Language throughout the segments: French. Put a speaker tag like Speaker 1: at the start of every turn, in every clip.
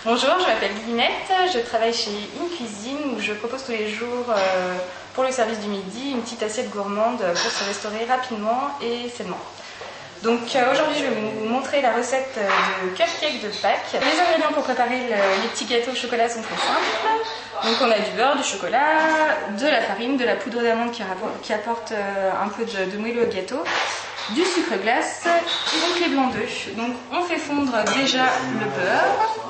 Speaker 1: Bonjour, je m'appelle Lynette, je travaille chez InCuisine où je propose tous les jours pour le service du midi une petite assiette gourmande pour se restaurer rapidement et sainement. Donc aujourd'hui je vais vous montrer la recette de cupcake de Pâques. Les ingrédients pour préparer les petits gâteaux au chocolat sont très simples. Donc on a du beurre, du chocolat, de la farine, de la poudre d'amande qui apporte un peu de moelleux au gâteau, du sucre glace et donc les blancs d'œufs. Donc on fait fondre déjà le beurre,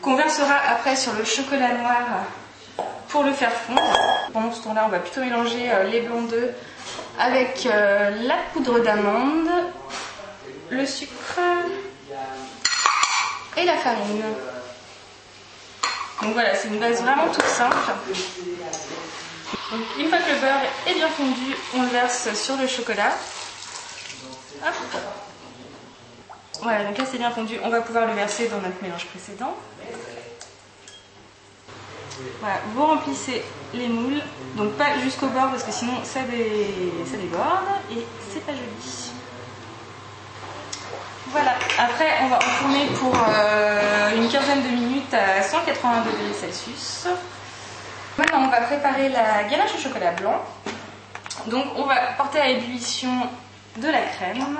Speaker 1: qu'on versera après sur le chocolat noir pour le faire fondre. Pendant ce temps-là, on va plutôt mélanger les blancs d'œufs avec la poudre d'amande, le sucre et la farine. Donc voilà, c'est une base vraiment toute simple. Donc, une fois que le beurre est bien fondu, on le verse sur le chocolat. Hop. Voilà, donc là c'est bien fondu, on va pouvoir le verser dans notre mélange précédent. Voilà, vous remplissez les moules, donc pas jusqu'au bord parce que sinon ça déborde et c'est pas joli. Voilà, après on va enfourner pour une quinzaine de minutes à 180 degrés Celsius. Maintenant on va préparer la ganache au chocolat blanc. Donc on va porter à ébullition de la crème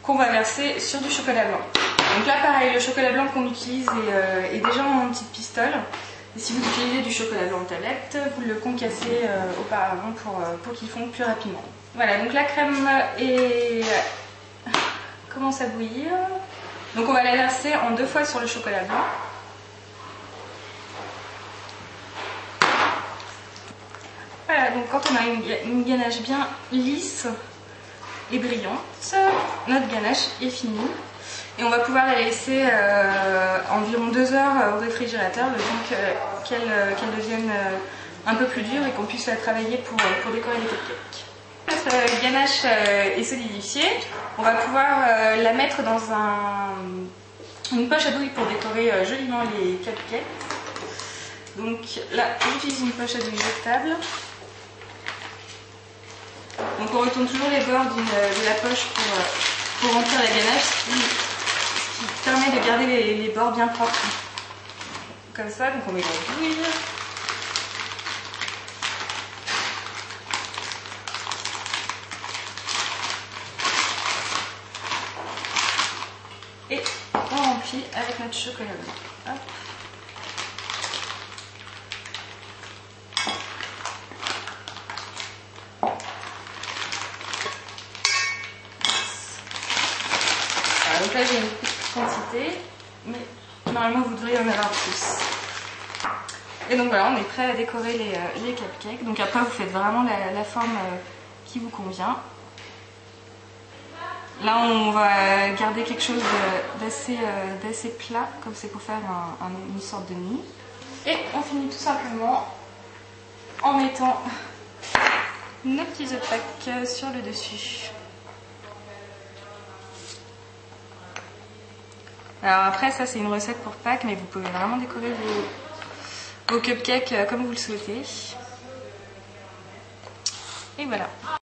Speaker 1: qu'on va verser sur du chocolat blanc. Donc là pareil, le chocolat blanc qu'on utilise est déjà en petite pistole. Et si vous utilisez du chocolat blanc tablette, vous le concassez auparavant pour qu'il fonde plus rapidement. Voilà, donc la crème commence à bouillir. Donc on va la verser en 2 fois sur le chocolat blanc. Voilà, donc quand on a une ganache bien lisse et brillante, notre ganache est finie. Et on va pouvoir la laisser environ 2 heures au réfrigérateur, le temps qu'elle devienne un peu plus dure et qu'on puisse la travailler pour décorer les cupcakes. Notre ganache est solidifiée. On va pouvoir la mettre dans une poche à douille pour décorer joliment les cupcakes. Donc là, j'utilise une poche à douille jetable. Donc on retourne toujours les bords de la poche pour remplir la ganache, ce qui permet de garder les bords bien propres. Comme ça, donc on met la douille. Et on remplit avec notre chocolat blanc. Hop. Donc là j'ai une petite quantité, mais normalement vous devriez en avoir plus. Et donc voilà, on est prêt à décorer les cupcakes. Donc après vous faites vraiment la forme qui vous convient. Là on va garder quelque chose d'assez plat, comme c'est pour faire une sorte de nid. Et on finit tout simplement en mettant nos petits œufs Pâques sur le dessus. Alors après ça c'est une recette pour Pâques, mais vous pouvez vraiment décorer vos cupcakes comme vous le souhaitez. Et voilà.